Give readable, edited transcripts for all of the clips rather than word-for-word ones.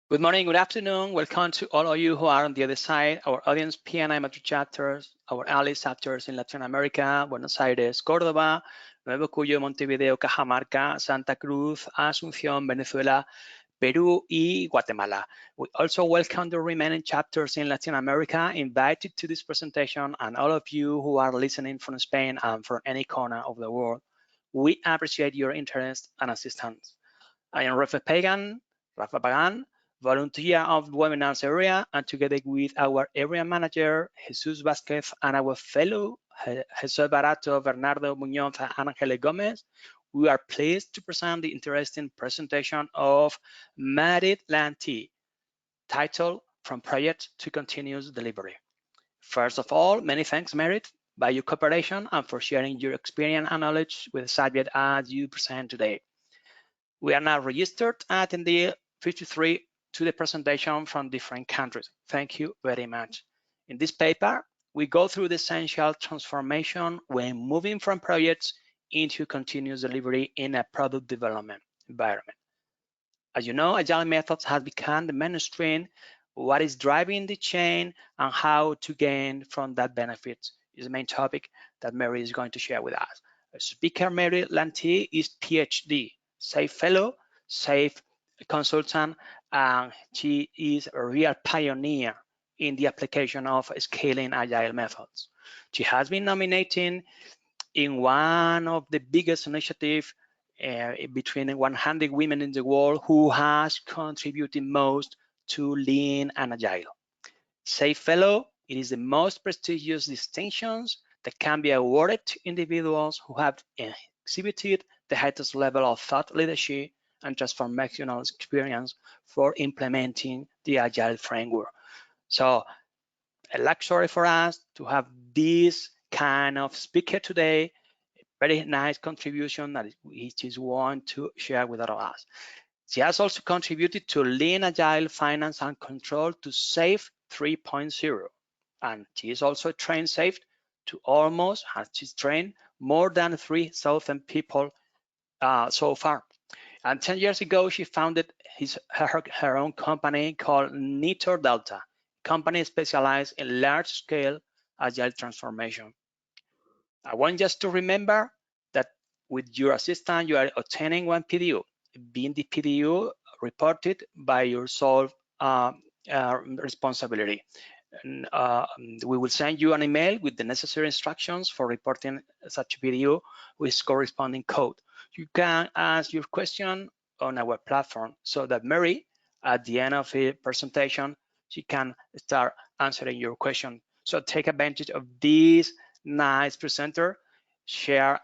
Good morning, good afternoon. Welcome to all of you who are on the other side, our audience PNI Madrid chapters, our allies chapters in Latin America, Buenos Aires, Córdoba, Nuevo Cuyo, Montevideo, Cajamarca, Santa Cruz, Asunción, Venezuela, Peru, y Guatemala. We also welcome the remaining chapters in Latin America invited to this presentation and all of you who are listening from Spain and from any corner of the world. We appreciate your interest and assistance. I am Rafa Pagan, volunteer of the webinars area, and together with our area manager, Jesus Vasquez, and our fellow José Barato, Bernardo Muñoz, and Angele Gomez, we are pleased to present the interesting presentation of Maarit Laanti, titled From Project to Continuous Delivery. First of all, many thanks, Maarit, by your cooperation and for sharing your experience and knowledge with the subject as you present today. We are now registered attendee 53 to the presentation from different countries. Thank you very much. In this paper, we go through the essential transformation when moving from projects into continuous delivery in a product development environment. As you know, agile methods have become the mainstream. What is driving the chain and how to gain from that benefit is the main topic that Mary is going to share with us. Our speaker, Maarit Laanti, is PhD, SAFE fellow, SAFE consultant, and she is a real pioneer in the application of scaling agile methods. She has been nominated in one of the biggest initiatives between 100 women in the world who has contributed most to lean and agile. SAFE fellow, it is the most prestigious distinctions that can be awarded to individuals who have exhibited the highest level of thought leadership and transformational experience for implementing the agile framework. So a luxury for us to have this kind of speaker today. Very nice contribution that which is one to share with all of us. She has also contributed to Lean Agile Finance and Control to SAFE 3.0, and she is also trained SAFE to almost, has she's trained more than 3,000 people so far. And 10 years ago, she founded her own company called Nitor Delta, company specialized in large-scale agile transformation. I want just to remember that with your assistant, you are obtaining one PDU, being the PDU reported by your sole responsibility. And, we will send you an email with the necessary instructions for reporting such PDU with corresponding code. You can ask your question on our platform so that Mary, at the end of the presentation, she can start answering your question. So take advantage of this nice presenter, share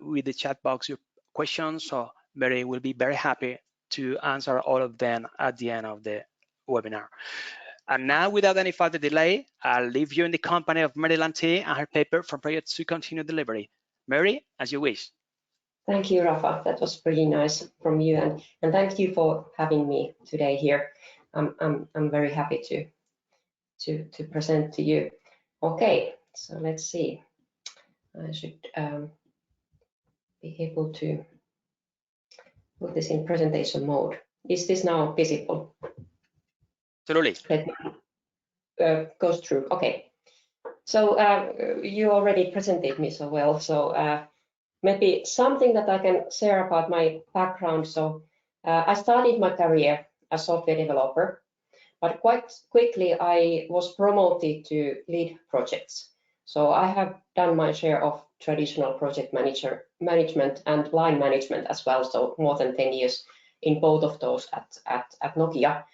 with the chat box your questions. So Mary will be very happy to answer all of them at the end of the webinar. And now, without any further delay, I'll leave you in the company of Maarit Laanti and her paper From Project to Continuous Delivery. Mary, as you wish. Thank you, Rafa. That was pretty nice from you, and thank you for having me today here. I'm very happy to present to you. Okay, so let's see. I should be able to put this in presentation mode. Is this now visible? Absolutely. Let me goes through. Okay. So you already presented me so well. So maybe something that I can share about my background. So I started my career as a software developer, but quite quickly I was promoted to lead projects. So I have done my share of traditional project management and line management as well. So more than 10 years in both of those at Nokia.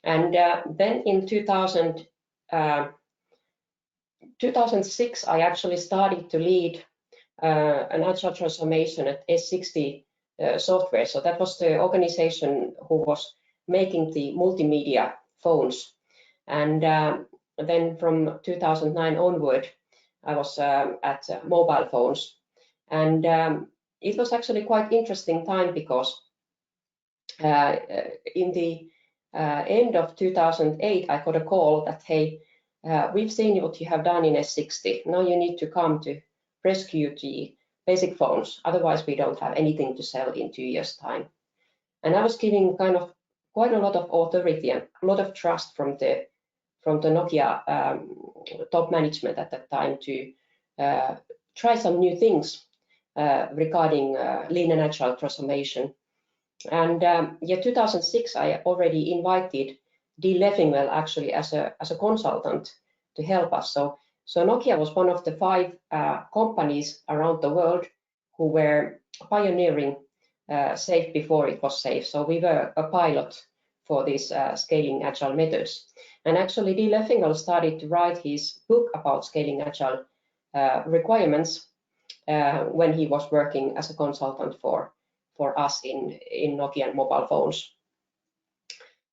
And then in 2006, I actually started to lead an agile transformation at S60 Software. So that was the organization who was making the multimedia phones. And then from 2009 onward, I was at mobile phones. And it was actually quite interesting time because in the end of 2008, I got a call that, hey, we've seen what you have done in S60. Now you need to come to rescue the basic phones. Otherwise, we don't have anything to sell in 2 years' time. And I was giving kind of quite a lot of authority and a lot of trust from the Nokia top management at that time to try some new things regarding lean and agile transformation. And year 2006, I already invited Dee Leffingwell actually as a consultant to help us. So Nokia was one of the 5 companies around the world who were pioneering safe before it was safe. So we were a pilot for these scaling agile methods. And actually, Dee Leffingwell started to write his book about scaling agile requirements when he was working as a consultant for us in Nokia mobile phones.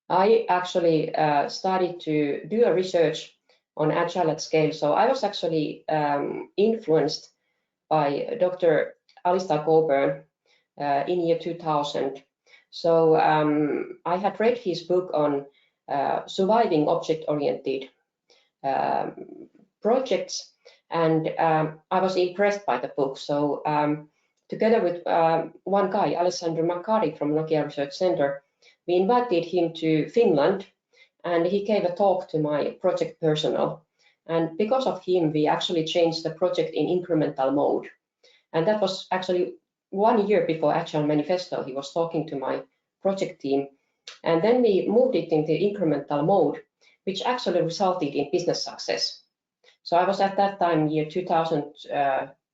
I actually started to do a research on agile at scale. So I was actually influenced by Dr. Alistair Coburn in year 2000. So I had read his book on surviving object-oriented projects, and I was impressed by the book. So together with one guy, Alessandro Maccari from Nokia Research Center, we invited him to Finland, and he gave a talk to my project personnel. And because of him, we actually changed the project in incremental mode. And that was actually 1 year before Agile Manifesto. He was talking to my project team. And then we moved it into incremental mode, which actually resulted in business success. So I was at that time, year 2000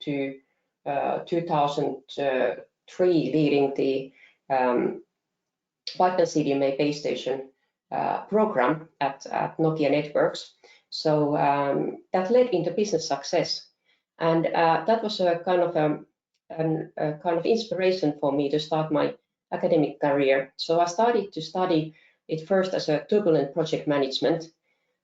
to 2003, leading the Python CDMA base station program at Nokia Networks. So that led into business success, and that was a kind of inspiration for me to start my academic career. So I started to study it first as a turbulent project management,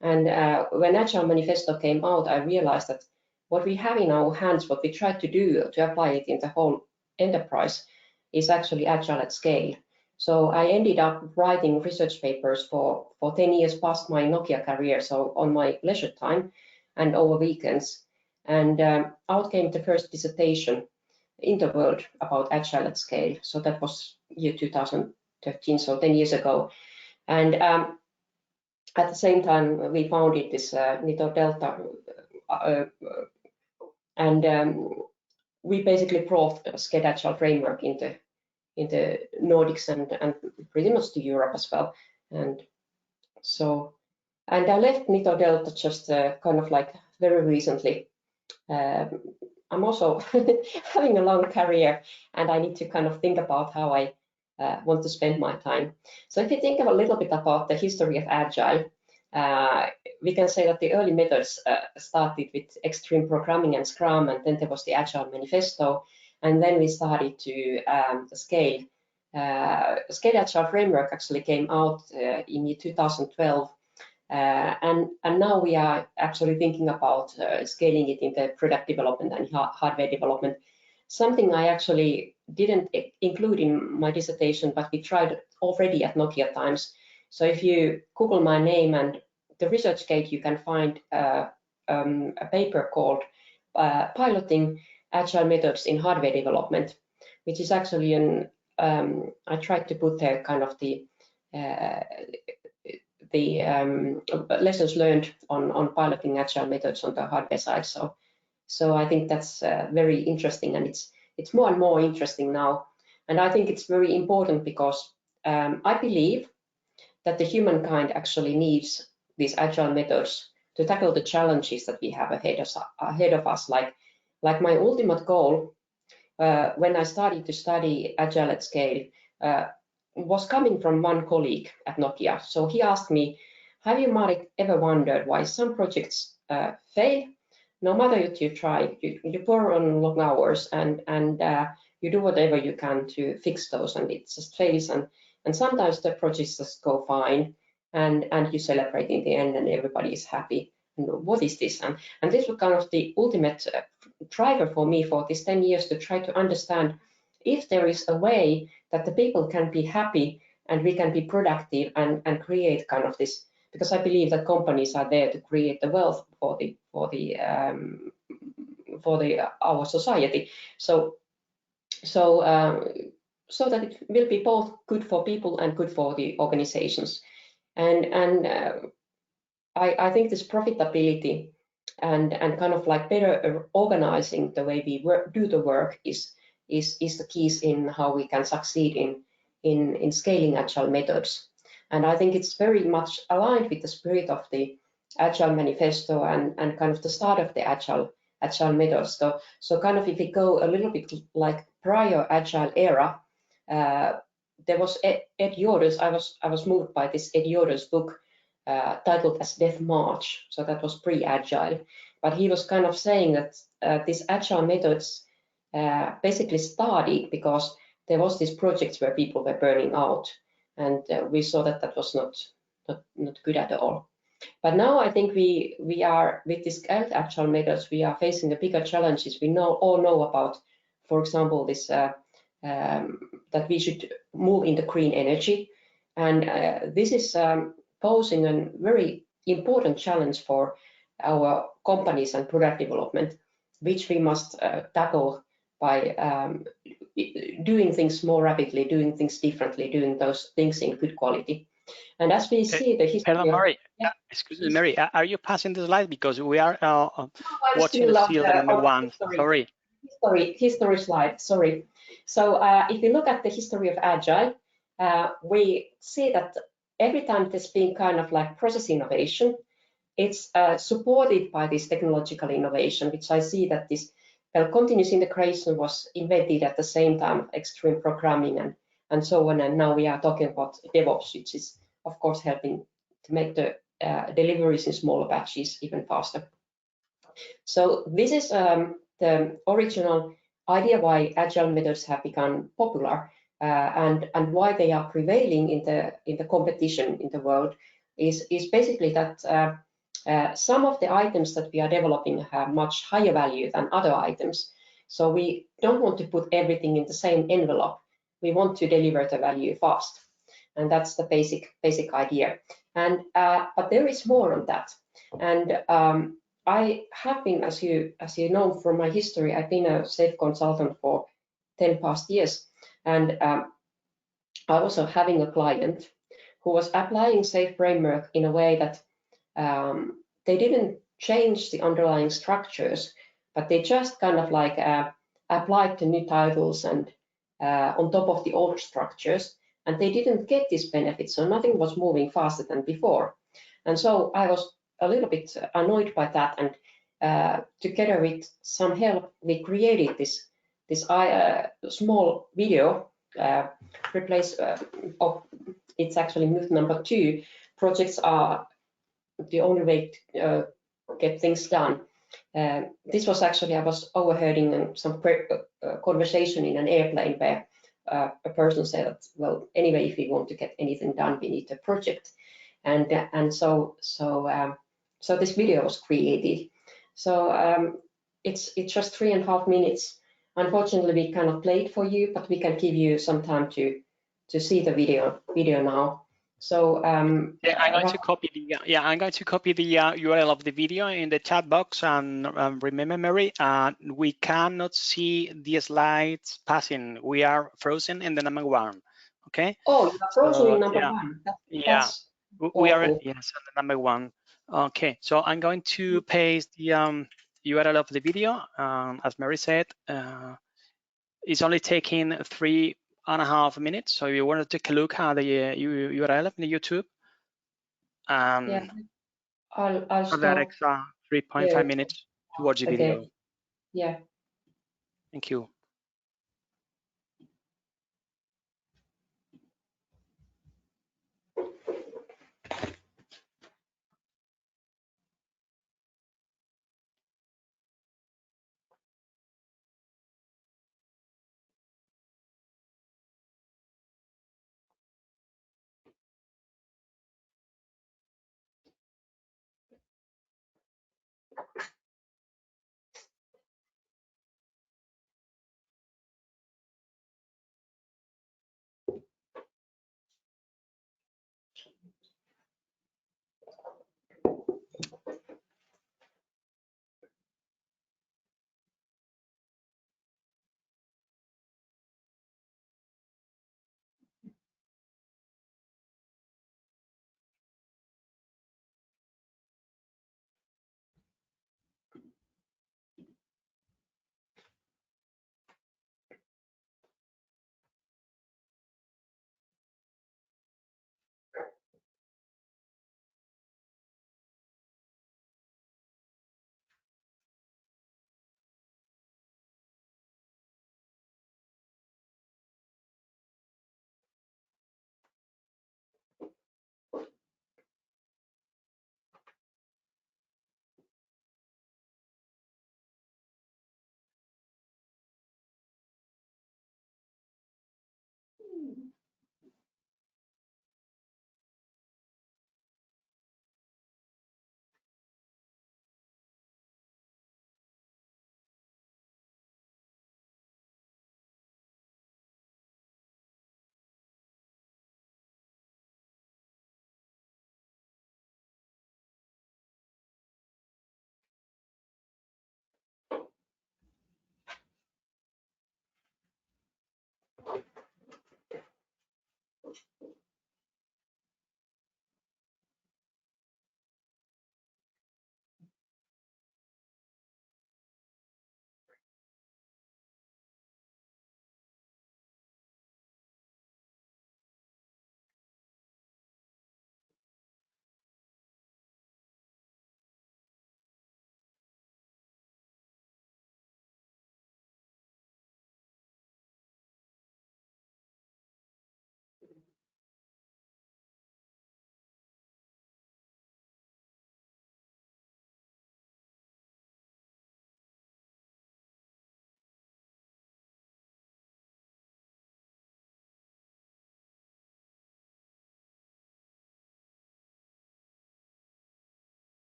and when Agile Manifesto came out, I realized that what we have in our hands, what we try to do to apply it in the whole enterprise, is actually Agile at scale. So I ended up writing research papers for 10 years past my Nokia career, so on my leisure time and over weekends. And out came the first dissertation in the world about Agile at scale. So that was year 2013, so 10 years ago. And at the same time, we founded this Nito Delta, and we basically brought a Sched Agile framework in the Nordics and pretty much to Europe as well. And so, and I left Nito Delta just kind of like very recently. I'm also having a long career, and I need to kind of think about how I want to spend my time. So if you think a little bit about the history of Agile, we can say that the early methods started with extreme programming and Scrum, and then there was the Agile Manifesto, and then we started to scale. Scale Agile framework actually came out in 2012, and now we are actually thinking about scaling it into product development and hardware development. Something I actually didn't include in my dissertation, but we tried already at Nokia times. So if you Google my name and the ResearchGate, you can find a paper called Piloting Agile Methods in Hardware Development, which is actually I tried to put there kind of the lessons learned on piloting agile methods on the hardware side. So I think that's very interesting, and it's more and more interesting now. And I think it's very important because I believe that the humankind actually needs these agile methods to tackle the challenges that we have ahead of us. Like my ultimate goal when I started to study agile at scale was coming from one colleague at Nokia. So he asked me, have you, Maarit, ever wondered why some projects fail? No matter what you try, you pour on long hours and you do whatever you can to fix those, and it just fails. And sometimes the projects just go fine, and you celebrate in the end, and everybody is happy. And what is this? And this was kind of the ultimate driver for me for these 10 years to try to understand if there is a way that the people can be happy and we can be productive and create kind of this, because I believe that companies are there to create the wealth for our society. So so that it will be both good for people and good for the organizations. And I think this profitability and kind of like better organizing the way we do the work is the keys in how we can succeed in scaling agile methods. And I think it's very much aligned with the spirit of the Agile Manifesto and kind of the start of the agile methods. So kind of if we go a little bit like prior agile era, there was Ed Yoder's. I was moved by this Ed Yoder's book titled as Death March. So that was pre-agile, but he was kind of saying that these agile methods basically started because there was these projects where people were burning out, and we saw that that was not good at all. But now I think we are with these agile methods, we are facing the bigger challenges. We all know about, for example, this that we should move into green energy, and this is posing a very important challenge for our companies and product development, which we must tackle by doing things more rapidly, doing things differently, doing those things in good quality. And as we see the history Hello, Mary. yeah, Excuse me, Mary. Are you passing the slide? Because we are watching still the number one. history, Sorry. history slide. Sorry. So if you look at the history of Agile, we see that every time there's been kind of like process innovation, it's supported by this technological innovation, which I see that this continuous integration was invented at the same time of extreme programming and so on. And now we are talking about DevOps, which is, of course, helping to make the deliveries in smaller batches even faster. So this is the original idea why agile methods have become popular and why they are prevailing in the competition in the world is basically that some of the items that we are developing have much higher value than other items. So we don't want to put everything in the same envelope. We want to deliver the value fast, and that's the basic idea. And but there is more on that. And I have been, as you know from my history, I've been a SAFe consultant for 10 past years, and I was having a client who was applying SAFe framework in a way that they didn't change the underlying structures, but they just kind of like applied the new titles and on top of the old structures, and they didn't get this benefit, so nothing was moving faster than before. And so I was a little bit annoyed by that, and together with some help, we created this small video. It's actually myth number 2. Projects are the only way to get things done. This was actually, I was overhearing some conversation in an airplane where a person said that, well, anyway, if we want to get anything done, we need a project. And so this video was created. So it's just 3.5 minutes. Unfortunately, we cannot play it for you, but we can give you some time to see the video now. So yeah, I'm going to copy the URL of the video in the chat box. And remember, Mary, we cannot see the slides passing. We are frozen in the number 1. Okay. Oh, you are frozen in number 1. That's we are on the number 1. Okay. So I'm going to paste the URL of the video. As Mary said, it's only taking 3.5 minutes. So if you want to take a look at the URL of the YouTube, yeah, I'll for that extra 3.5 minutes to watch the video. Yeah. Thank you.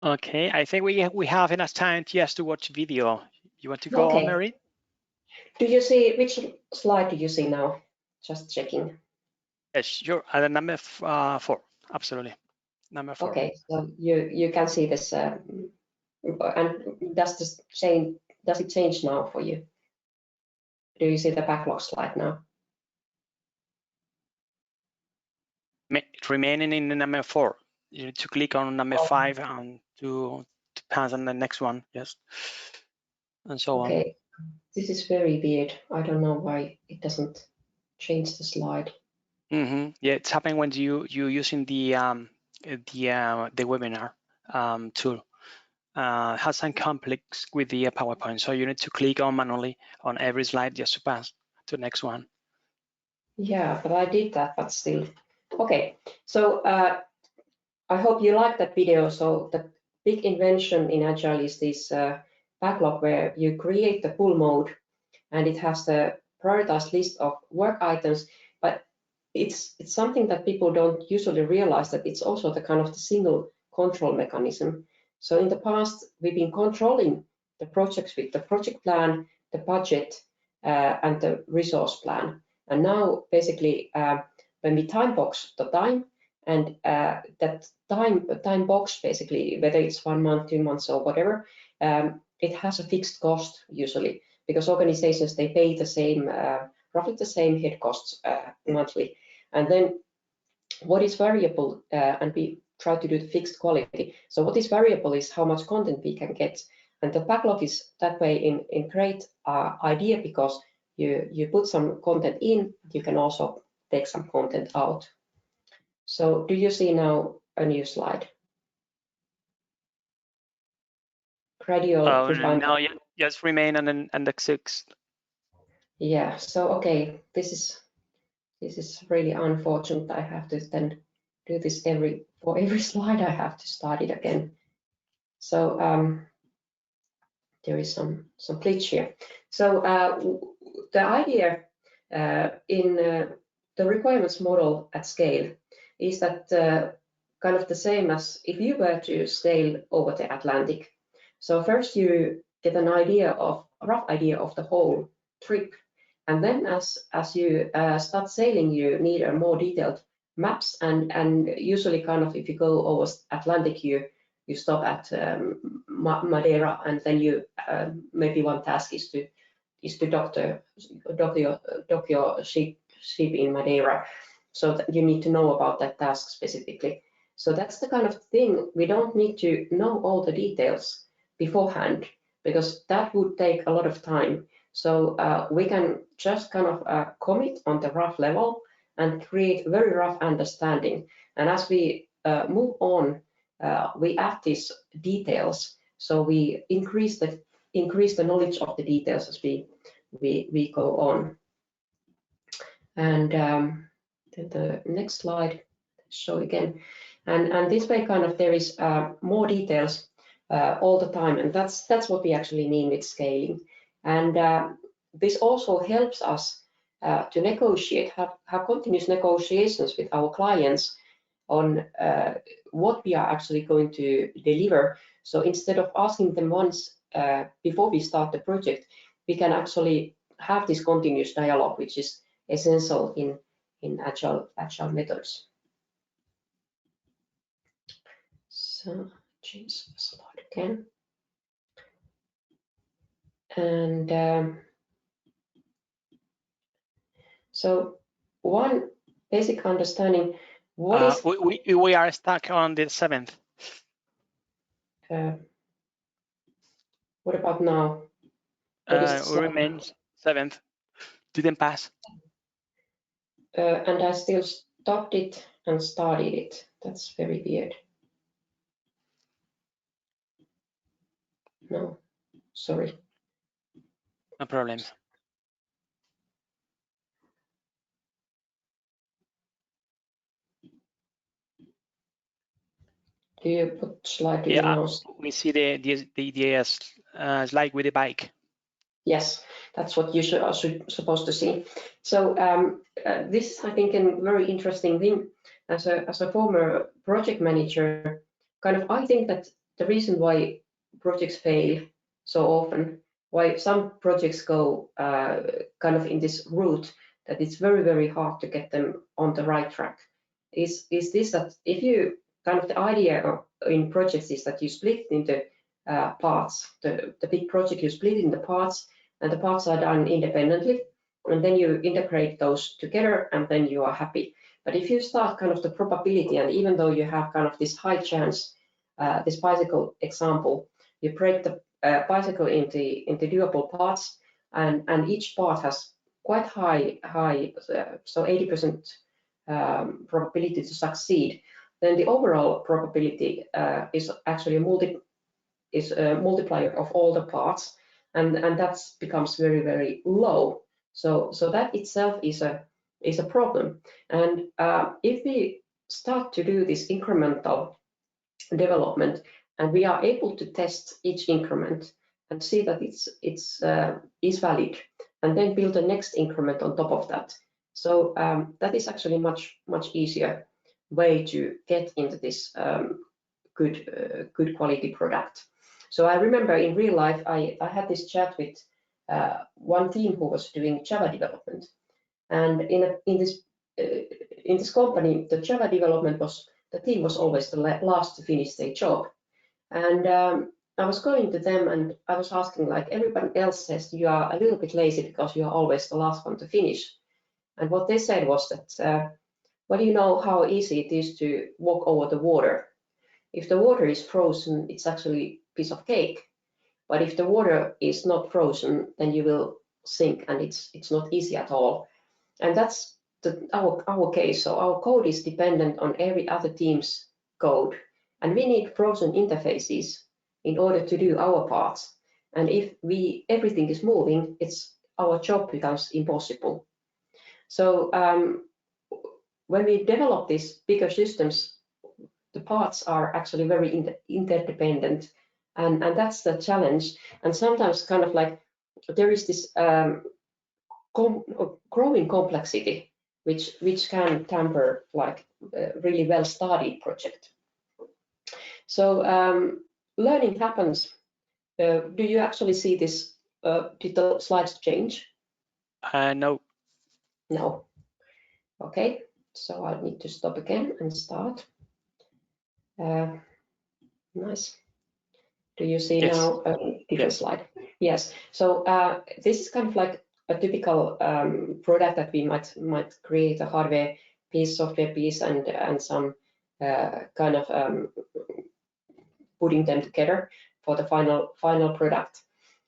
Okay, I think we have enough time just to watch video. You want to go on, Okay. Maarit? Do you see, which slide do you see now? Just checking. Yes, sure. Number 4, absolutely. Number 4. Okay, so you can see this, and does it change now for you? Do you see the backlog slide now? Remaining in the number 4. You need to click on number 5 and to pass on the next one. Yes, and so on. Okay, this is very weird. I don't know why it doesn't change the slide. Yeah, it's happening when you using the webinar tool. Has some conflicts with the PowerPoint, so you need to click on manually on every slide just to pass to the next one. Yeah, but I did that, but still. Okay, so I hope you like that video. So the big invention in Agile is this backlog where you create the pull mode, and it has the prioritized list of work items, but it's something that people don't usually realize, that it's also the kind of the single control mechanism. So in the past, we've been controlling the projects with the project plan, the budget, and the resource plan. And now, basically, when we time box the time, and that time box, basically, whether it's 1 month, 2 months, or whatever, it has a fixed cost usually, because organizations, they pay the same, roughly the same head costs monthly. And then what is variable, and we try to do the fixed quality. So what is variable is how much content we can get. And the backlog is that way in great idea, because you put some content in, you can also take some content out. So do you see now a new slide? Gradual refinement. No, just remain on index 6. Yeah, so okay, this is really unfortunate. I have to then do this for every slide. I have to start it again. So there is some glitch here. So the idea in the requirements model at scale is that kind of the same as if you were to sail over the Atlantic. So first you get a rough idea of the whole trip, and then as you start sailing, you need a more detailed maps, and usually kind of if you go over Atlantic, you stop at Madeira, and then you maybe one task is to dock your ship in Madeira. So that you need to know about that task specifically. So that's the kind of thing, we don't need to know all the details beforehand, because that would take a lot of time. So we can just kind of commit on the rough level and create very rough understanding. And as we move on, we add these details, so we increase the knowledge of the details as we go on. And then the next slide, show again. And this way, kind of, there is more details all the time, and that's what we actually mean with scaling. And this also helps us to negotiate, have continuous negotiations with our clients on what we are actually going to deliver. So instead of asking them once before we start the project, we can actually have this continuous dialogue, which is essential in agile methods. So change the slide again. And so one basic understanding, what is we are stuck on the 7th. What about now? We remain 7th. Didn't pass. And I still stopped it and started it. That's very weird. No, sorry. No problem. Do you put slide? Do yeah, you know? We see the slide with the bike. Yes, that's what you are supposed to see. So this is, I think, a very interesting thing. As a former project manager, kind of, I think that the reason why projects fail so often, why some projects go kind of in this route that it's very, very hard to get them on the right track, is this, that if you kind of, the idea in projects is that you split into parts, the big project you split into parts, and the parts are done independently, and then you integrate those together, and then you are happy. But if you start kind of the probability, and even though you have kind of this high chance, this bicycle example, you break the bicycle into doable parts, and each part has quite high, so 80% probability to succeed, then the overall probability is actually a multiplier of all the parts, and that becomes very, very low. So that itself is a problem. And if we start to do this incremental development, and we are able to test each increment and see that it's valid, and then build the next increment on top of that. So that is actually much easier way to get into this good quality product. So I remember in real life, I had this chat with one team who was doing Java development, and in this company, the Java development the team was always the last to finish their job. And I was going to them and I was asking, like, everybody else says you are a little bit lazy because you are always the last one to finish. And what they said was that, well, you know how easy it is to walk over the water. If the water is frozen, it's actually a piece of cake. But if the water is not frozen, then you will sink, and it's not easy at all. And that's our case. So our code is dependent on every other team's code, and we need frozen interfaces in order to do our parts. And if everything is moving, our job becomes impossible. So when we develop these bigger systems, the parts are actually very interdependent, and that's the challenge. And sometimes kind of like there is this growing complexity, which can tamper like a really well studied project. So learning happens. Do you actually see this? Did the slides change? No. No. Okay, so I need to stop again and start. Nice. Do you see now a different slide? Yes. So this is kind of like a typical product that we might create, a hardware piece, software piece, and some kind of putting them together for the final product.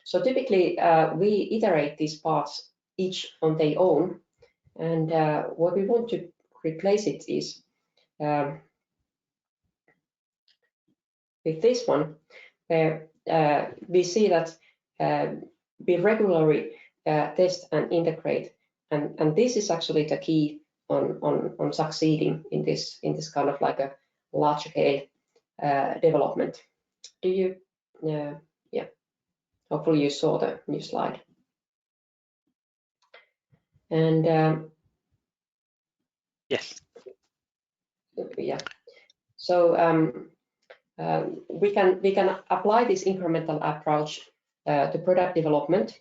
So typically we iterate these parts each on their own, and what we want to replace it is with this one, where we see that we regularly test and integrate, and this is actually the key on succeeding in this kind of like a large scale development. Do you? Yeah. Hopefully you saw the new slide. And yes. Yeah. So we can apply this incremental approach to product development.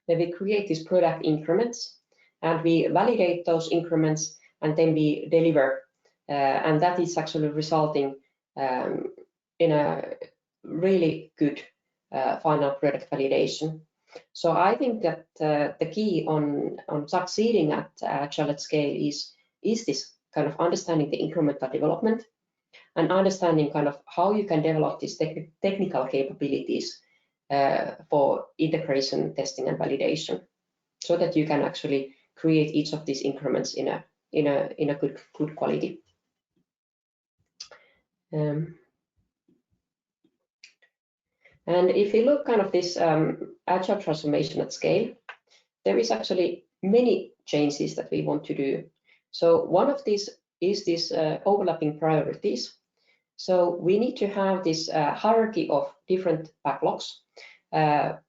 Then we create these product increments, and we validate those increments, and then we deliver, and that is actually resulting in a really good final product validation. So I think that the key on succeeding at agile at scale is this kind of understanding the incremental development, and understanding kind of how you can develop these technical capabilities for integration, testing, and validation, so that you can actually create each of these increments in a good quality. And if you look kind of this agile transformation at scale, there is actually many changes that we want to do. So one of these is this overlapping priorities. So we need to have this hierarchy of different backlogs,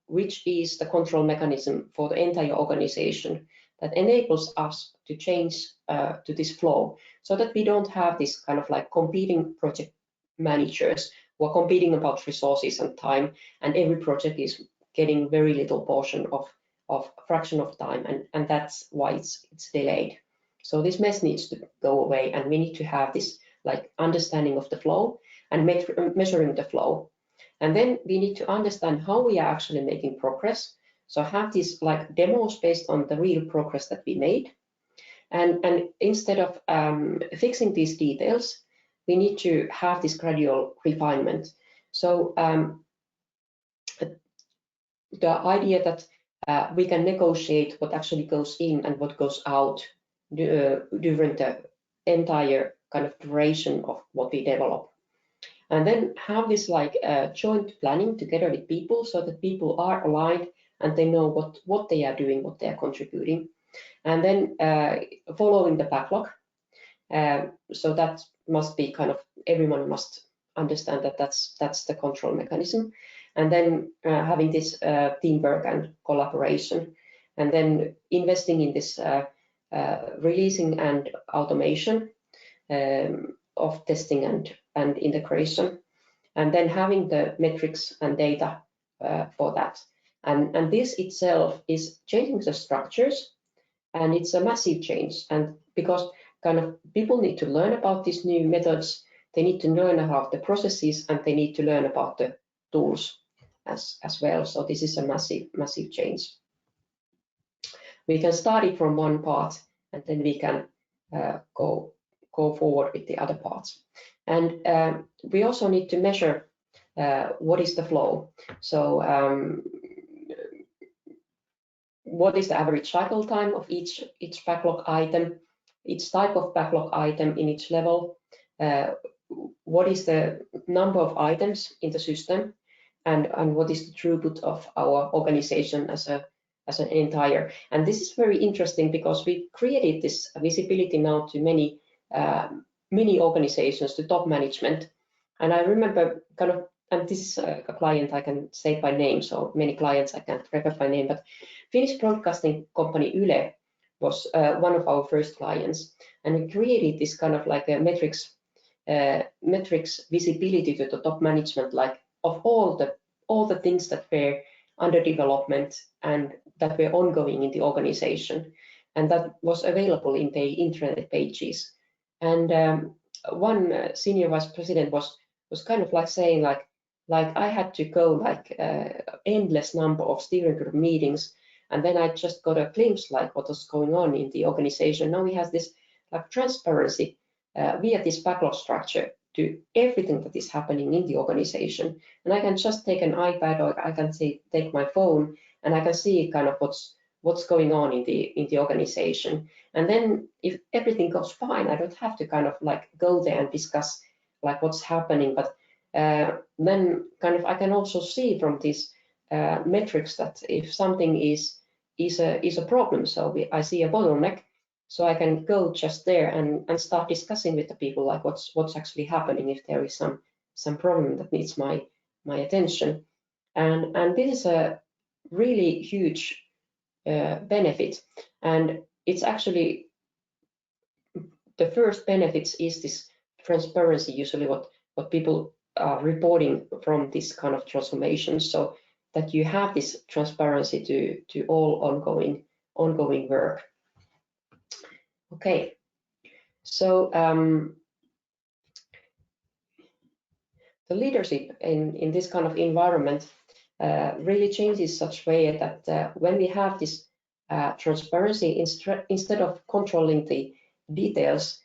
which is the control mechanism for the entire organization that enables us to change to this flow, so that we don't have this kind of like competing project managers who are competing about resources and time, and every project is getting very little portion of fraction of time, and that's why it's delayed. So this mess needs to go away, and we need to have this like understanding of the flow and measuring the flow. And then we need to understand how we are actually making progress. So have these like demos based on the real progress that we made. And instead of fixing these details, we need to have this gradual refinement. So the idea that we can negotiate what actually goes in and what goes out during the entire kind of duration of what we develop. And then have this like joint planning together with people so that people are aligned and they know what they are doing, what they are contributing. And then following the backlog. So that must be kind of, everyone must understand that that's the control mechanism. And then having this teamwork and collaboration, and then investing in this releasing and automation of testing and integration, and then having the metrics and data for that. And this itself is changing the structures, and it's a massive change. And because kind of people need to learn about these new methods, they need to learn about the processes, and they need to learn about the tools as well. So this is a massive change. We can start it from one part, and then we can go forward with the other parts. And we also need to measure what is the flow. So what is the average cycle time of each backlog item, each type of backlog item in each level, what is the number of items in the system, and what is the throughput of our organization as an entire. And this is very interesting because we created this visibility now to many organizations, to top management. And I remember kind of, and this is a client I can say by name, so many clients I can't refer by name, but Finnish broadcasting company Yle was one of our first clients, and we created this kind of like a metrics visibility to the top management, like of all the things that were under development and that were ongoing in the organization, and that was available in the internet pages. And one senior vice president was kind of like saying like I had to go like endless number of steering group meetings, and then I just got a glimpse like what was going on in the organization. Now we have this like transparency via this backlog structure to everything that is happening in the organization, and I can just take an iPad, or I can take my phone, and I can see kind of what's going on in the organization. And then if everything goes fine, I don't have to kind of like go there and discuss like what's happening, but then kind of I can also see from these metrics that if something is a problem, so I see a bottleneck, so I can go just there and start discussing with the people like what's actually happening, if there is some problem that needs my attention. And this is a really huge benefit, and it's actually the first benefits is this transparency, usually what people are reporting from this kind of transformation, so that you have this transparency to all ongoing work. Okay, so the leadership in this kind of environment really changes such way that when we have this transparency, instead of controlling the details,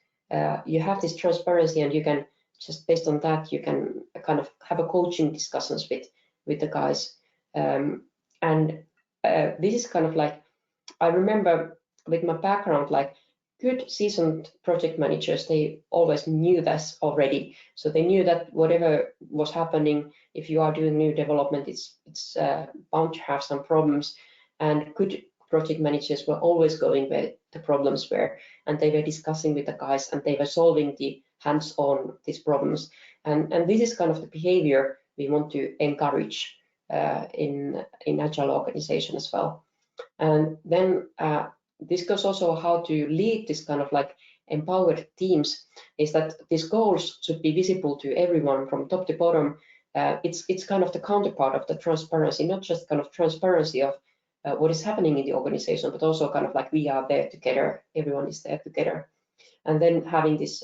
you have this transparency, and you can just based on that you can kind of have a coaching discussions with the guys. And this is kind of like, I remember with my background, like good seasoned project managers, they always knew this already. So they knew that whatever was happening, if you are doing new development, it's bound to have some problems. And good project managers were always going where the problems were, and they were discussing with the guys, and they were solving the hands-on these problems. And this is kind of the behavior we want to encourage in agile organization as well. And then this goes also how to lead this kind of like empowered teams, is that these goals should be visible to everyone from top to bottom. It's kind of the counterpart of the transparency, not just kind of transparency of what is happening in the organization, but also kind of like we are there together, everyone is there together. And then having this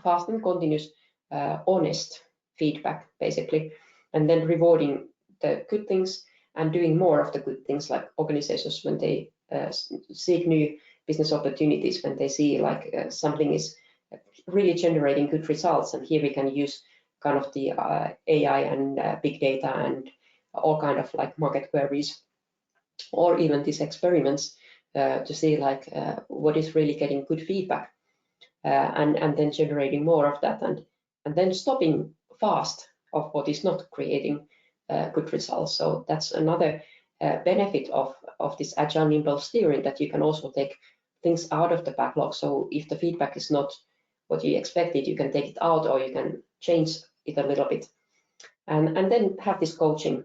fast and continuous honest feedback, basically, and then rewarding the good things and doing more of the good things, like organizations when they seek new business opportunities, when they see like something is really generating good results, and here we can use kind of the AI and big data and all kind of like market queries, or even these experiments to see like what is really getting good feedback, and then generating more of that, and then stopping fast of what is not creating good results. So that's another benefit of this agile nimble steering, that you can also take things out of the backlog. So if the feedback is not what you expected, you can take it out, or you can change it a little bit, and then have this coaching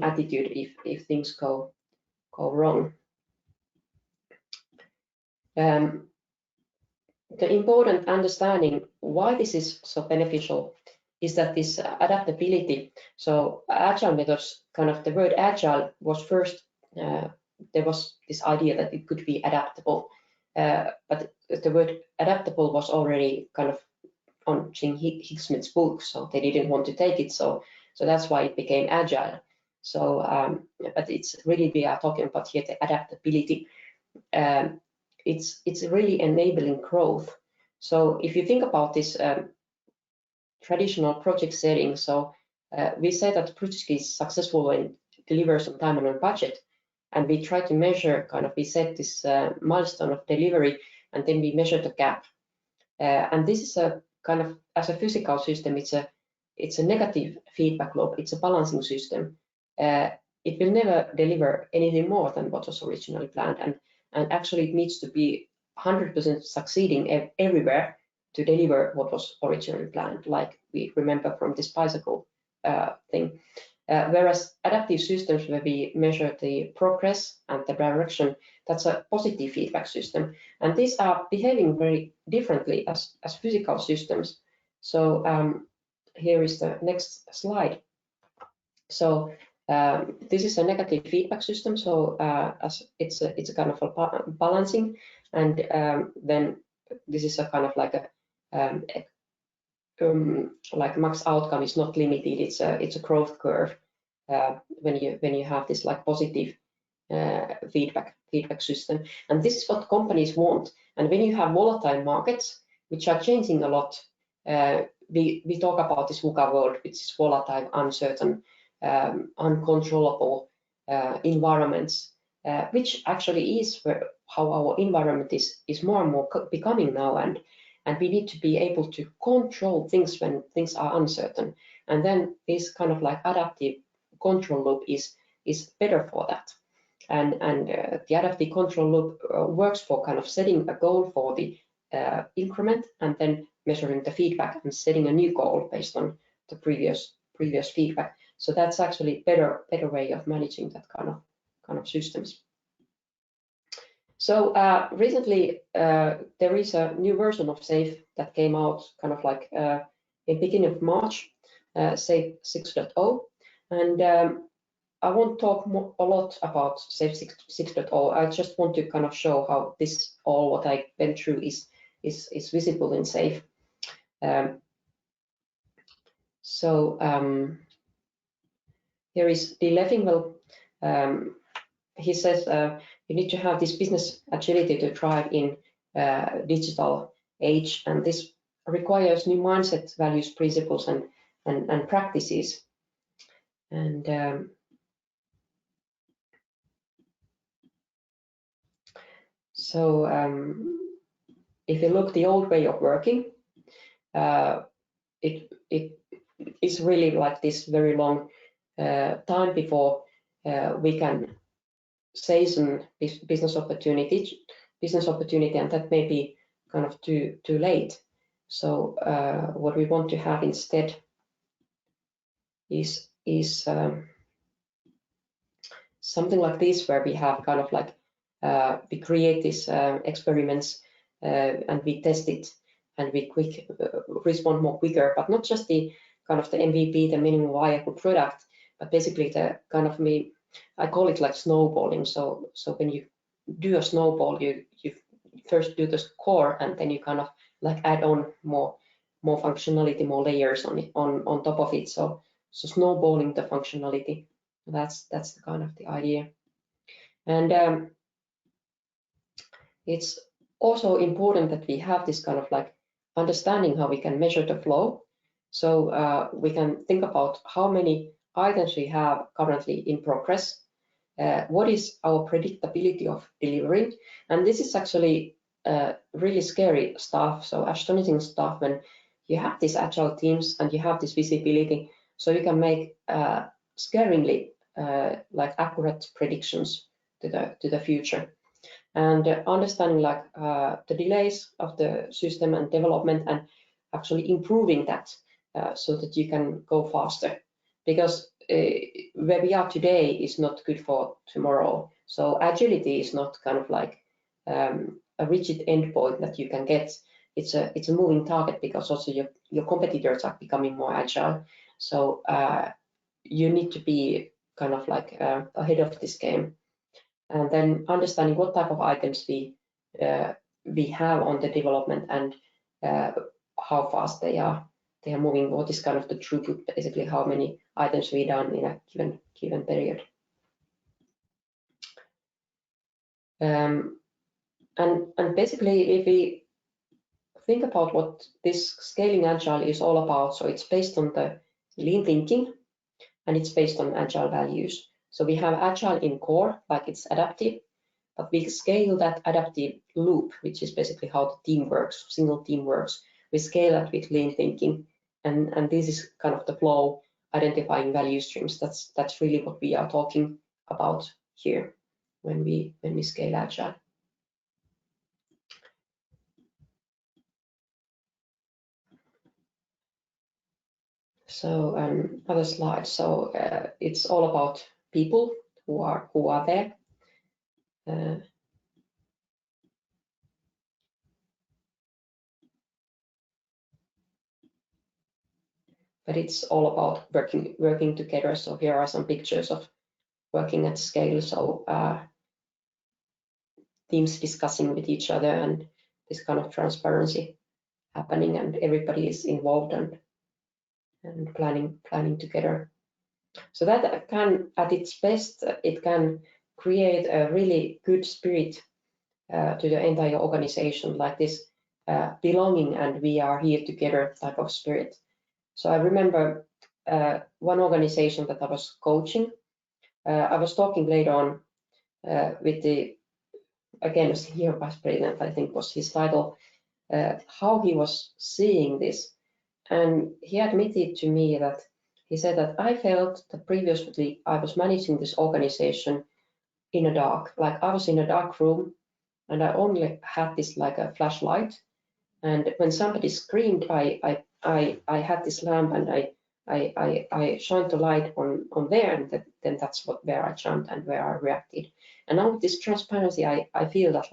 attitude if things go wrong. The important understanding why this is so beneficial is that this adaptability. So agile methods, kind of the word agile was first, there was this idea that it could be adaptable, but the word adaptable was already kind of on Jim Hicksmith's book, so they didn't want to take it, so that's why it became agile. So but it's really, we are talking about here the adaptability. It's really enabling growth. So if you think about this traditional project setting, so we say that the project is successful when it delivers on time and on budget, and we try to measure kind of, we set this milestone of delivery, and then we measure the gap. And this is a kind of, as a physical system, it's a negative feedback loop. It's a balancing system. It will never deliver anything more than what was originally planned, and actually it needs to be 100% succeeding everywhere to deliver what was originally planned, like we remember from this bicycle thing. Whereas adaptive systems, where we measure the progress and the direction, that's a positive feedback system. And these are behaving very differently as physical systems. So here is the next slide. So this is a negative feedback system. So as it's a kind of a balancing, and then this is a kind of like a like max outcome is not limited. It's a growth curve when you have this like positive feedback system, and this is what companies want. And when you have volatile markets which are changing a lot, we talk about this VUCA world, which is volatile, uncertain, uncontrollable environments, which actually is how our environment is more and more becoming now, and we need to be able to control things when things are uncertain. And then this kind of like adaptive control loop is better for that. And the adaptive control loop works for kind of setting a goal for the increment, and then measuring the feedback and setting a new goal based on the previous feedback. So that's actually better way of managing that kind of systems. So recently there is a new version of SAFe that came out kind of like in beginning of March, SAFe 6.0, and I won't talk a lot about SAFe 6.0. I just want to kind of show how this all what I went through is visible in SAFe. Here is D. Leffingwell. He says you need to have this business agility to thrive in digital age, and this requires new mindset, values, principles, and practices. And so if you look the old way of working, it is really like this very long time before we can seize a business opportunity, and that may be kind of too late. So what we want to have instead is something like this, where we have kind of like we create these experiments and we test it, and we respond more quicker, but not just the kind of the MVP, the minimum viable product, but basically the kind of I call it like snowballing. So when you do a snowball, you first do the core, and then you kind of like add on more functionality, more layers on top of it. So snowballing the functionality. That's the kind of the idea. And it's also important that we have this kind of like understanding how we can measure the flow. So we can think about how many items we have currently in progress. What is our predictability of delivering? And this is actually really scary stuff, so astonishing stuff when you have these agile teams and you have this visibility, so you can make scaringly like accurate predictions to the future. And understanding like the delays of the system and development, and actually improving that so that you can go faster, because where we are today is not good for tomorrow. So agility is not kind of like a rigid endpoint that you can get. It's a moving target, because also your competitors are becoming more agile. So you need to be kind of like ahead of this game. And then understanding what type of items we have on the development, and how fast they are moving, what is kind of the throughput, basically how many items we done in a given period. And basically, if we think about what this scaling agile is all about, so it's based on the lean thinking, and it's based on agile values. So we have agile in core, like it's adaptive, but we scale that adaptive loop, which is basically how the team works, single team works. We scale that with lean thinking, and this is kind of the flow, identifying value streams. That's really what we are talking about here when we scale agile. So another slide. So it's all about people who are there. But it's all about working together. So here are some pictures of working at scale. So teams discussing with each other, and this kind of transparency happening, and everybody is involved and planning together. So that can, at its best, it can create a really good spirit to the entire organization, like this belonging and we are here together type of spirit. So I remember one organization that I was coaching. I was talking later on with the, again, senior vice president, I think was his title, how he was seeing this. And he admitted to me that he said that I felt that previously I was managing this organization in a dark, like I was in a dark room, and I only had this like a flashlight. And when somebody screamed, I had this lamp, and I shined the light on there, and then that's where I jumped and where I reacted. And now with this transparency, I feel that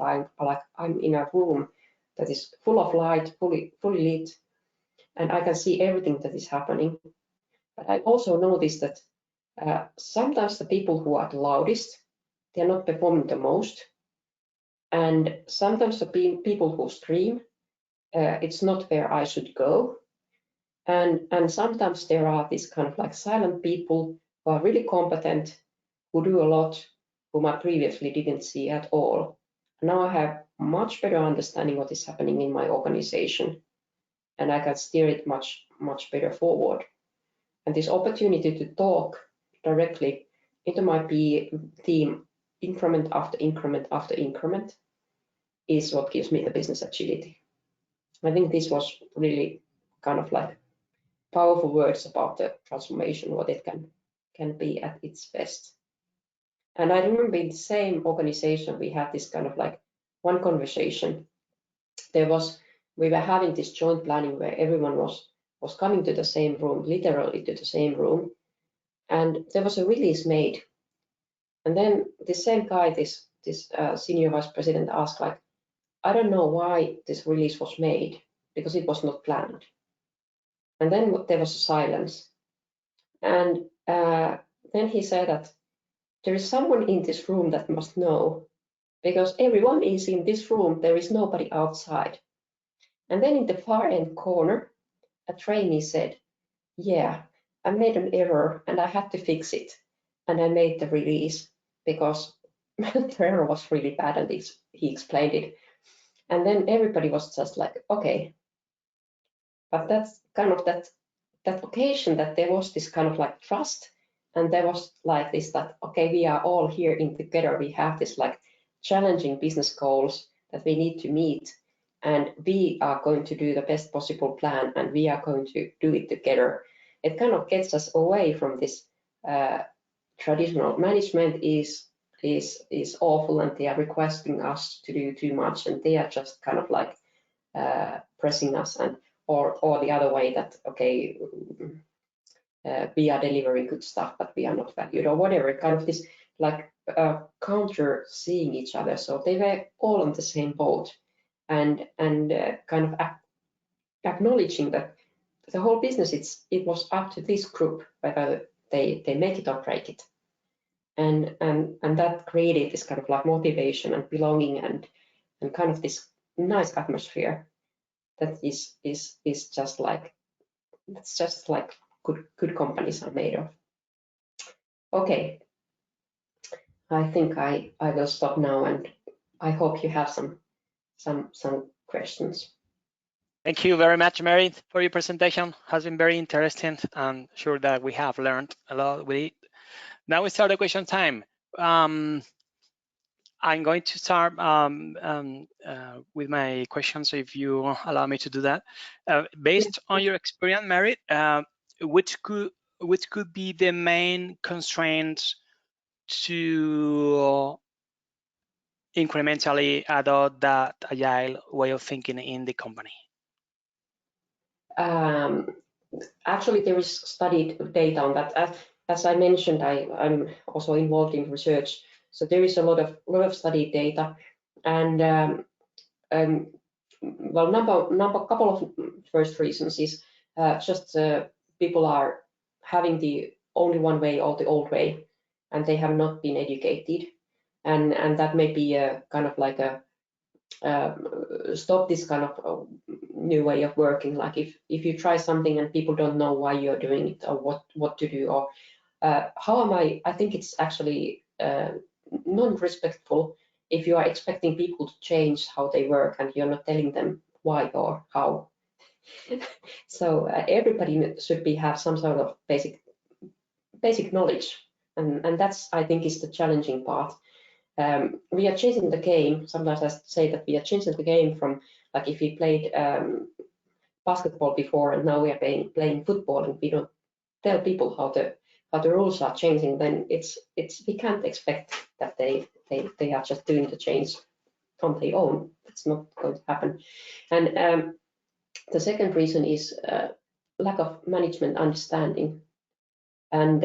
I'm in a room that is full of light, fully lit, and I can see everything that is happening. But I also noticed that sometimes the people who are the loudest, they're not performing the most. And sometimes the people who scream, it's not where I should go. And sometimes there are these kind of like silent people who are really competent, who do a lot, whom I previously didn't see at all. Now I have much better understanding what is happening in my organization, and I can steer it much better forward. And this opportunity to talk directly into my team, increment after increment after increment, is what gives me the business agility. I think this was really kind of like powerful words about the transformation, what it can be at its best. And I remember in the same organization, we had this kind of like one conversation. We were having this joint planning where everyone was coming to the same room, literally to the same room, and there was a release made. And then the same guy, this senior vice president, asked like, I don't know why this release was made, because it was not planned. And then there was a silence. And then he said that there is someone in this room that must know, because everyone is in this room, there is nobody outside. And then in the far end corner, a trainee said, yeah, I made an error and I had to fix it. And I made the release because the error was really bad, and he explained it. And then everybody was just like, okay. But that's kind of that occasion that there was this kind of like trust, and there was like this that, okay, we are all here in together. We have this like challenging business goals that we need to meet, and we are going to do the best possible plan, and we are going to do it together. It kind of gets us away from this traditional management is awful, and they are requesting us to do too much, and they are just kind of like pressing us, and or the other way that, okay, we are delivering good stuff, but we are not valued, or whatever, kind of this like counter seeing each other. So they were all on the same boat, and kind of acknowledging that the whole business, it was up to this group whether they make it or break it. And that created this kind of like motivation and belonging, and kind of this nice atmosphere that is just like, it's just like good companies are made of. Okay, I think I will stop now, and I hope you have some questions. Thank you very much, Maarit, for your presentation. Has been very interesting. I'm sure that we have learned a lot with it. Now we start the question time. I'm going to start with my questions, if you allow me to do that. Based on your experience, Maarit, which could be the main constraints to incrementally adopt that agile way of thinking in the company? Actually, there is studied data on that. As I mentioned, I'm also involved in research, so there is a lot of studied data, and well, couple of first reasons is just people are having the only one way or the old way, and they have not been educated, and that may be a kind of like a stop this kind of new way of working. Like if you try something and people don't know why you're doing it, or what to do, or how am I think it's actually non-respectful if you are expecting people to change how they work and you're not telling them why or how. So everybody should have some sort of basic knowledge, and that's, I think, is the challenging part. We are changing the game. Sometimes I say that we are changing the game from, like, if we played basketball before and now we are playing football, and we don't tell people how the rules are changing, then we can't expect that they are just doing the change on their own. It's not going to happen. And the second reason is lack of management understanding, and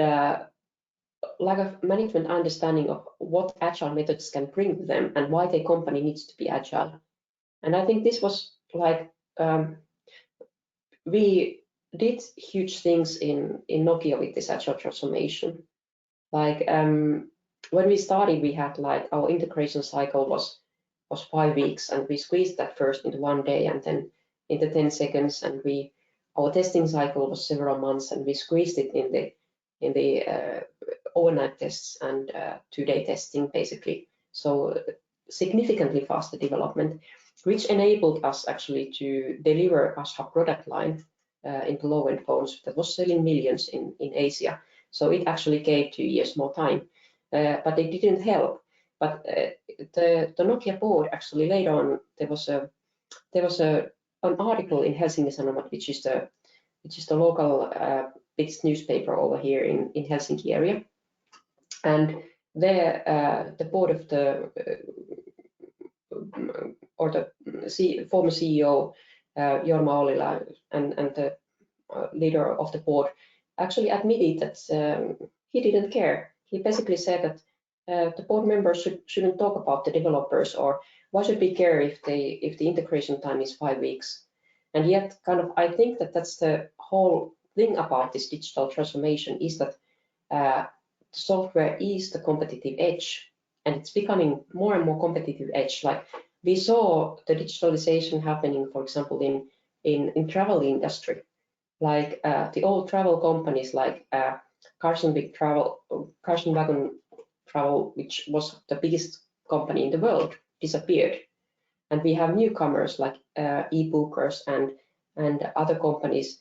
lack of management understanding of what agile methods can bring with them and why the company needs to be agile. And I think this was like, we did huge things in Nokia with this agile transformation. Like when we started, we had like our integration cycle was 5 weeks, and we squeezed that first into 1 day and then into 10 seconds, and our testing cycle was several months, and we squeezed it in the overnight tests and 2-day testing, basically. So significantly faster development, which enabled us actually to deliver a product line into low-end phones that was selling millions in Asia. So it actually gave 2 years more time, but it didn't help. But the Nokia board, actually later on, there was an article in Helsingin Sanomat, which is the local biggest newspaper over here in Helsinki area, and there the board of the former CEO Jorma Ollila and the leader of the board actually admitted that he didn't care. He basically said that the board members shouldn't talk about the developers or why should we care if the integration time is 5 weeks? And yet, kind of, I think that that's the whole thing about this digital transformation, is that software is the competitive edge, and it's becoming more and more competitive edge. Like we saw the digitalization happening, for example, in travel industry, like the old travel companies like Carson Wagon Travel, which was the biggest company in the world, disappeared, and we have newcomers like e-bookers and other companies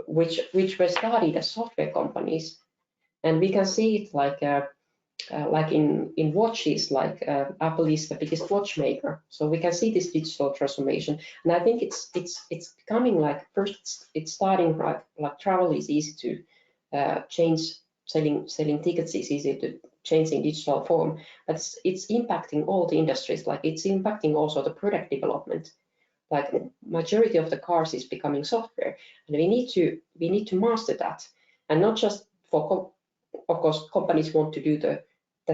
which were started as software companies, and we can see it like in watches, like Apple is the biggest watchmaker, so we can see this digital transformation, and I think it's becoming like, first it's starting like travel is easy to change, selling tickets is easy to change in digital form, but it's impacting all the industries, like it's impacting also the product development. Like majority of the cars is becoming software, and we need to master that, and not just for of course companies want to do that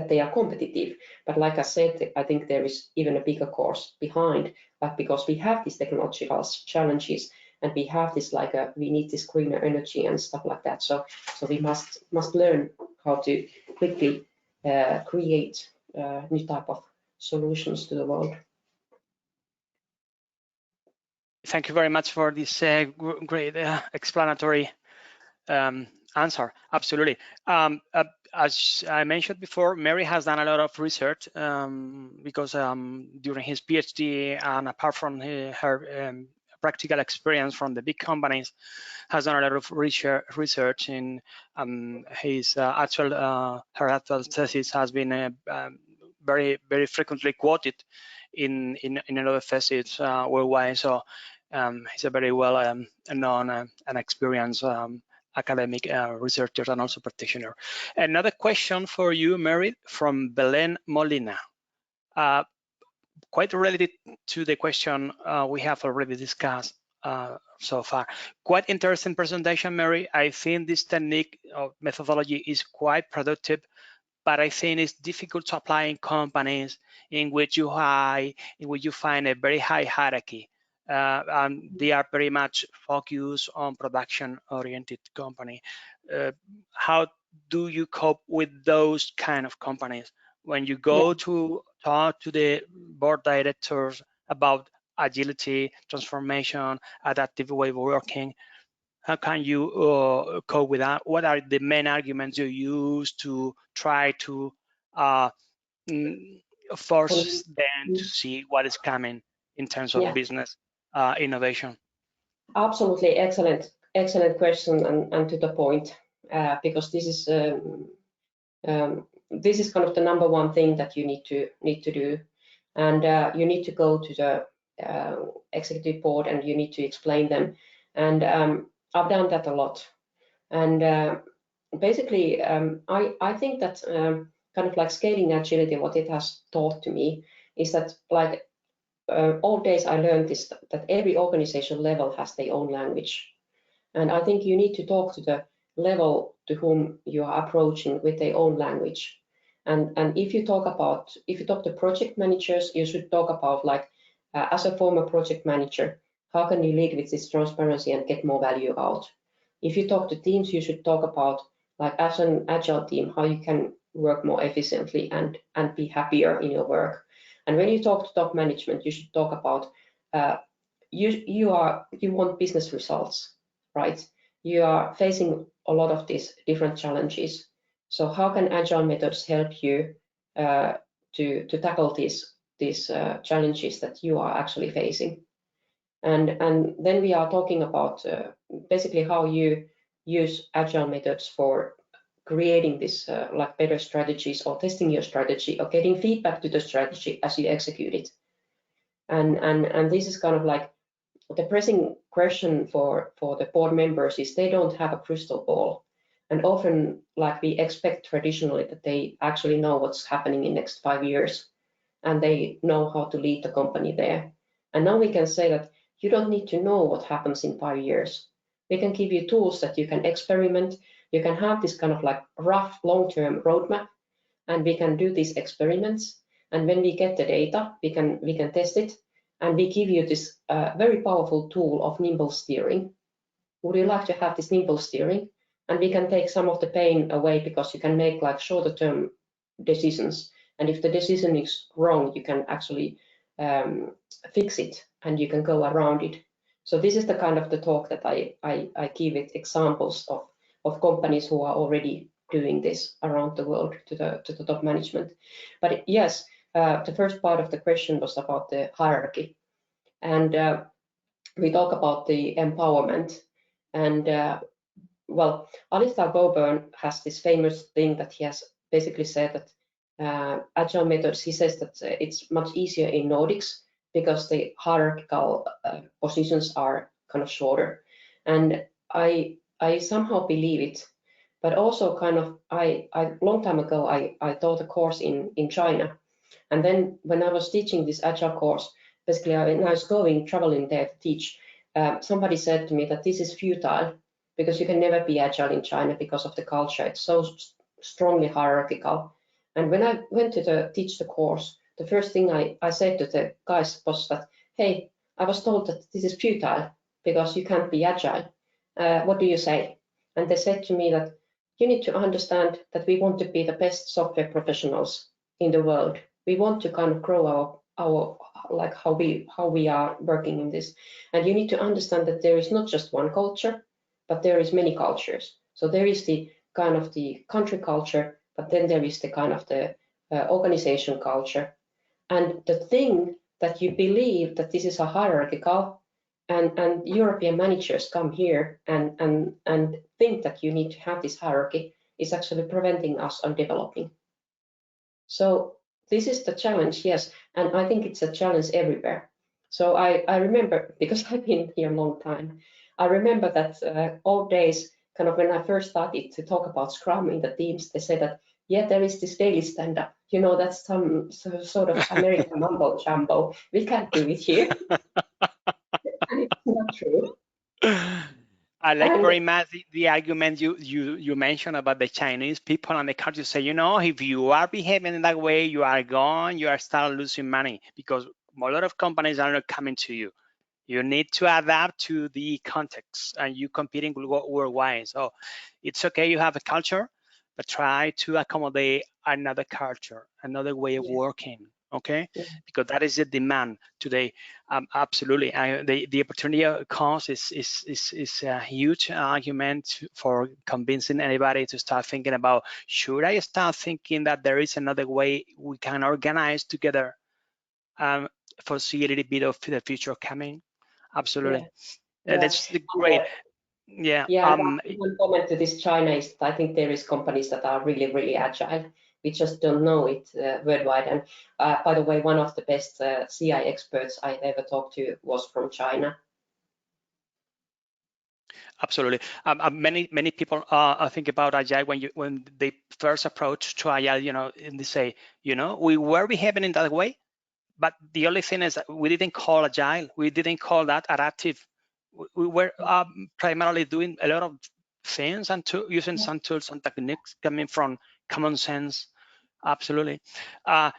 they are competitive, but like I said, I think there is even a bigger course behind, like because we have these technological challenges, and we have this like we need this greener energy and stuff like that, so we must learn how to quickly create new type of solutions to the world. Thank you very much for this great explanatory answer. Absolutely. As I mentioned before, Mary has done a lot of research because during his PhD, and apart from her practical experience from the big companies, has done a lot of research in his her actual thesis has been very frequently quoted in another thesis worldwide. So he's a very well known and experienced academic researcher and also practitioner. Another question for you, Maarit, from Belen Molina. Quite related to the question we have already discussed so far. Quite interesting presentation, Mary. I think this technique or methodology is quite productive, but I think it's difficult to apply in companies in which you find a very high hierarchy. And they are very much focused on production-oriented company. How do you cope with those kind of companies when you go to talk to the board directors about agility, transformation, adaptive way of working? How can you cope with that? What are the main arguments you use to try to force them to see what is coming in terms of business innovation? Absolutely, excellent question, and to the point, because this is kind of the number one thing that you need to do, and you need to go to the executive board and you need to explain them, and I've done that a lot, and basically I think that kind of like scaling agility, what it has taught to me is that, like, all days I learned this, that every organization level has their own language, and I think you need to talk to the level to whom you are approaching with their own language. And if you talk to project managers, you should talk about, like, as a former project manager, how can you lead with this transparency and get more value out? If you talk to teams, you should talk about, like, as an agile team, how you can work more efficiently and be happier in your work. And when you talk to top management, you should talk about you want business results, right? You are facing a lot of these different challenges. So how can agile methods help you to tackle these challenges that you are actually facing? And then we are talking about basically how you use agile methods for creating this like better strategies, or testing your strategy, or getting feedback to the strategy as you execute it. And this is kind of like the pressing question for the board members is they don't have a crystal ball, and often, like, we expect traditionally that they actually know what's happening in next 5 years, and they know how to lead the company there. And now we can say that you don't need to know what happens in 5 years. We can give you tools that you can experiment. You can have this kind of like rough long-term roadmap, and we can do these experiments. And when we get the data, we can test it, and we give you this very powerful tool of nimble steering. Would you like to have this nimble steering? And we can take some of the pain away, because you can make like shorter term decisions. And if the decision is wrong, you can actually fix it, and you can go around it. So this is the kind of the talk that I give it examples of companies who are already doing this around the world to the top management. But yes, the first part of the question was about the hierarchy, and we talk about the empowerment. And well, Alistair Cockburn has this famous thing that he has basically said that agile methods, he says that it's much easier in Nordics because the hierarchical positions are kind of shorter. And I somehow believe it, but also kind of, I long time ago, I taught a course in China. And then when I was teaching this agile course, basically when I was traveling there to teach, somebody said to me that this is futile, because you can never be agile in China because of the culture. It's so strongly hierarchical. And when I went to teach the course, the first thing I said to the guys was that, hey, I was told that this is futile because you can't be agile. What do you say? And they said to me that you need to understand that we want to be the best software professionals in the world. We want to kind of grow our like how we are working in this. And you need to understand that there is not just one culture, but there is many cultures. So there is the kind of the country culture, but then there is the kind of the organization culture. And the thing that you believe that this is a hierarchical, and European managers come here and think that you need to have this hierarchy, is actually preventing us on developing. So this is the challenge, yes, and I think it's a challenge everywhere. So I remember, because I've been here a long time, I remember that old days, kind of when I first started to talk about Scrum in the teams, they said that, yeah, there is this daily stand-up. You know, that's some sort of American mumbo jumbo. We can't do it here. And it's not true. I like And very much the argument you mentioned about the Chinese people and the country. Say, you know, if you are behaving in that way, you are gone. You are start losing money because a lot of companies are not coming to you. You need to adapt to the context, and you competing worldwide. So it's okay. You have a culture, but try to accommodate another culture, another way of yeah, working. Okay, yeah, because that is the demand today. Absolutely, the opportunity cost is a huge argument for convincing anybody to start thinking about, should I start thinking that there is another way we can organize together, foresee a little bit of the future coming. Absolutely. yeah, yeah. That's And, great. Yeah. yeah, and one comment to this China is I think there is companies that are really, really agile. We just don't know it worldwide. And by the way, one of the best CI experts I ever talked to was from China. Absolutely. Many people think about agile when they first approach to agile, you know, and they say, you know, we were behaving in that way, but the only thing is that we didn't call agile. We didn't call that adaptive. We were primarily doing a lot of things and using some tools and techniques coming from common sense. Absolutely.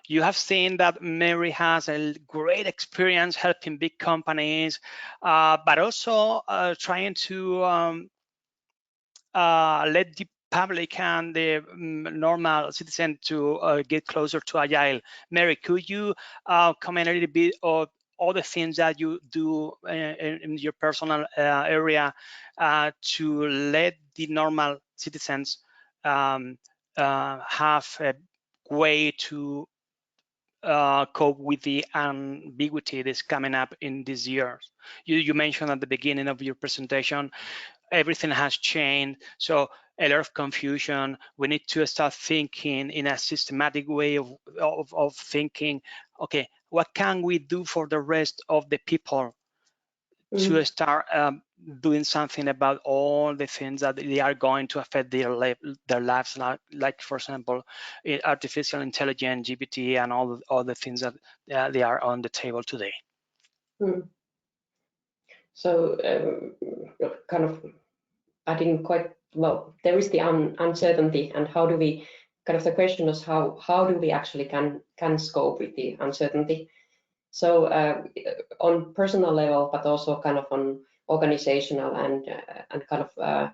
You have seen that Mary has a great experience helping big companies, but also trying to let the public and the normal citizen to get closer to agile. Mary, could you comment a little bit of all the things that you do in your personal area to let the normal citizens have a way to cope with the ambiguity that's coming up in these years? You mentioned at the beginning of your presentation, everything has changed, so a lot of confusion. We need to start thinking in a systematic way of thinking, okay, what can we do for the rest of the people to start doing something about all the things that they are going to affect their lives, like for example, artificial intelligence, GPT, and all the things that they are on the table today. So kind of, I didn't quite, well, there is the uncertainty, and how do we kind of the question is how do we actually can scope with the uncertainty. So on personal level, but also kind of on organizational and kind of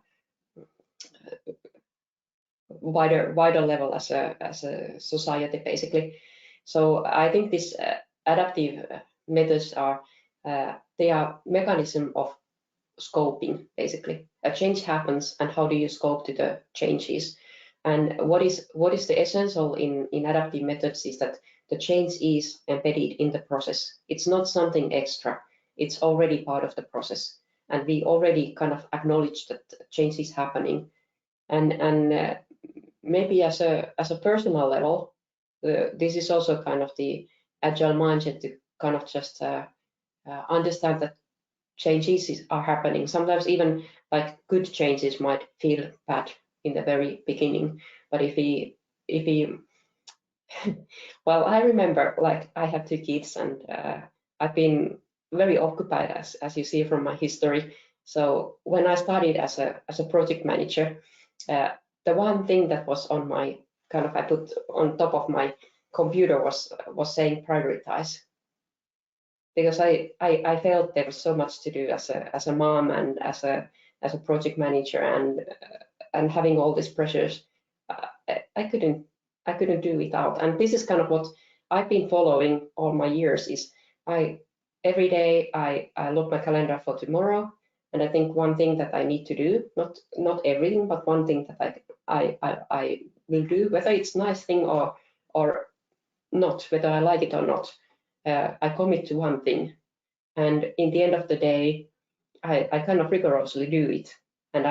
wider level as a society, basically. So I think this adaptive methods are they are mechanism of scoping, basically. A change happens, and how do you scope to the changes? And what is the essential in adaptive methods is that the change is embedded in the process. It's not something extra. It's already part of the process, and we already kind of acknowledge that change is happening. And maybe as a personal level, this is also kind of the agile mindset to kind of just understand that changes are happening. Sometimes even like good changes might feel bad in the very beginning, but if we well, I remember, like, I have 2 kids, and I've been very occupied, as you see from my history. So when I started as a project manager, the one thing that was on my kind of I put on top of my computer was saying prioritize, because I felt there was so much to do as a mom and as a project manager, and having all these pressures, I couldn't do without. And this is kind of what I've been following all my years. Is every day I look my calendar for tomorrow, and I think one thing that I need to do, not everything, but one thing that I will do, whether it's a nice thing or not, whether I like it or not. I commit to one thing, and in the end of the day, I kind of rigorously do it, and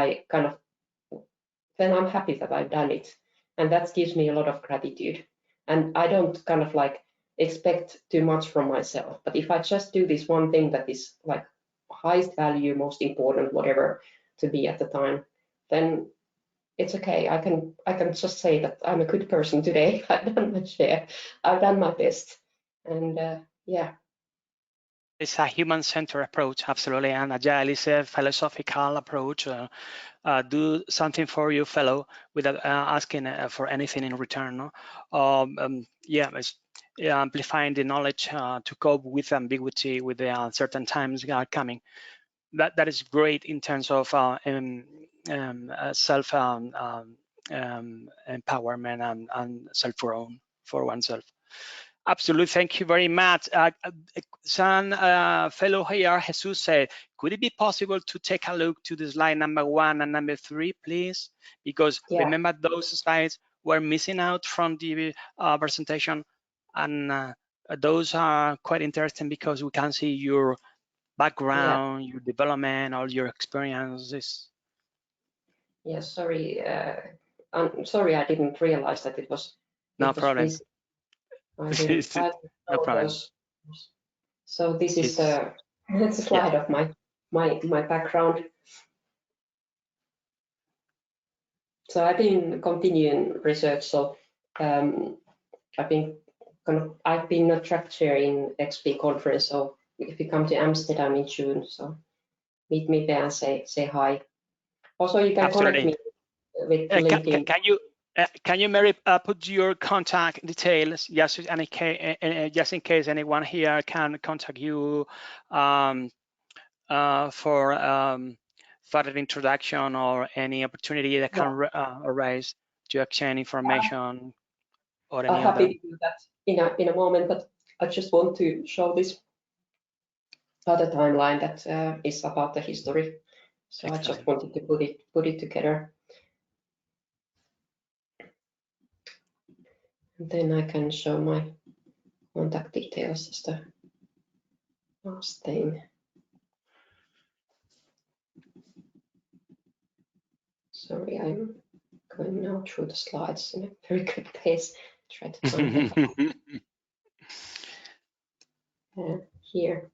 then I'm happy that I've done it, and that gives me a lot of gratitude. And I don't kind of like expect too much from myself, but if I just do this one thing that is like highest value, most important, whatever to be at the time, then it's okay. I can just say that I'm a good person today. I've done my share. I've done my best, and yeah. It's a human-centered approach, absolutely, and Agile is a philosophical approach. Do something for your fellow without asking for anything in return. No? Yeah, it's amplifying the knowledge to cope with ambiguity, with the uncertain times coming. That is great in terms of self empowerment and self-own for oneself. Absolutely, thank you very much. Some fellow here, Jesus said, could it be possible to take a look to the slide number 1 and number 3, please? Because remember those slides were missing out from the presentation, and those are quite interesting because we can see your background, your development, all your experiences. Yes, sorry. I'm sorry, I didn't realize that it was. No problem. I didn't no problem. So this is the slide of my background. So I've been continuing research. So I've been a track chair in XP conference. So if you come to Amsterdam in June, so meet me there and say hi. Also, you can connect me with LinkedIn. Can you, Mary, put your contact details just in case anyone here can contact you for further introduction or any opportunity that can arise to exchange information or any I'm happy to do that in a moment, but I just want to show this other timeline that is about the history. So excellent. I just wanted to put it together. And then I can show my contact details as the last thing. Sorry, I'm going now through the slides in a very good pace. Try to find them here.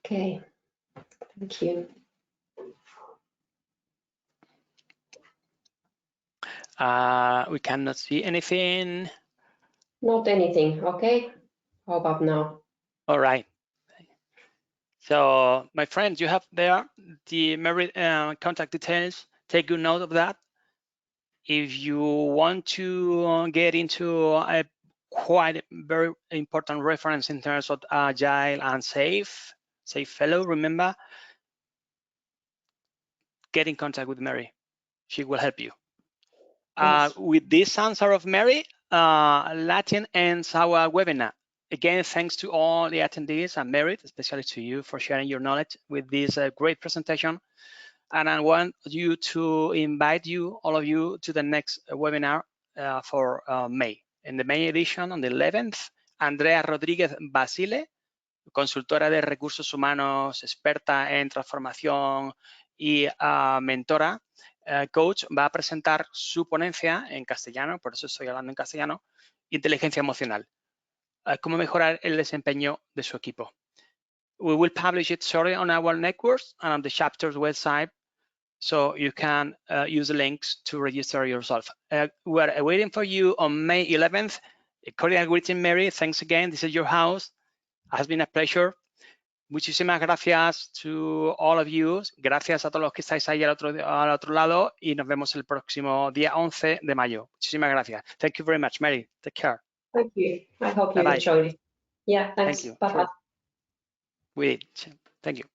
Okay, thank you. We cannot see anything. Not anything. Okay. How about now? All right. So, my friends, you have there the Maarit contact details. Take good note of that. If you want to get into a quite very important reference in terms of agile and safe fellow, remember, get in contact with Mary. She will help you. Yes. With this answer of Mary, Latin ends our webinar. Again, thanks to all the attendees and Merit, especially to you for sharing your knowledge with this great presentation. And I want you to invite you, all of you, to the next webinar for May. In the May edition, on the 11th, Andrea Rodríguez Basile, consultora de recursos humanos, experta en transformación y mentora, coach, va a presentar su ponencia en castellano, por eso estoy hablando en castellano, inteligencia emocional. Cómo mejorar el desempeño de su equipo. We will publish it shortly on our networks and on the chapter's website, so you can use the links to register yourself. We're waiting for you on May 11th. A cordial greeting, Mary. Thanks again. This is your house. It has been a pleasure. Muchísimas gracias to all of you. Gracias a todos los que estáis ahí al otro lado y nos vemos el próximo día 11 de mayo. Muchísimas gracias. Thank you very much, Mary. Take care. Thank you. I hope you enjoyed it. Yeah, thanks. Thank you. Bye-bye. Thank you.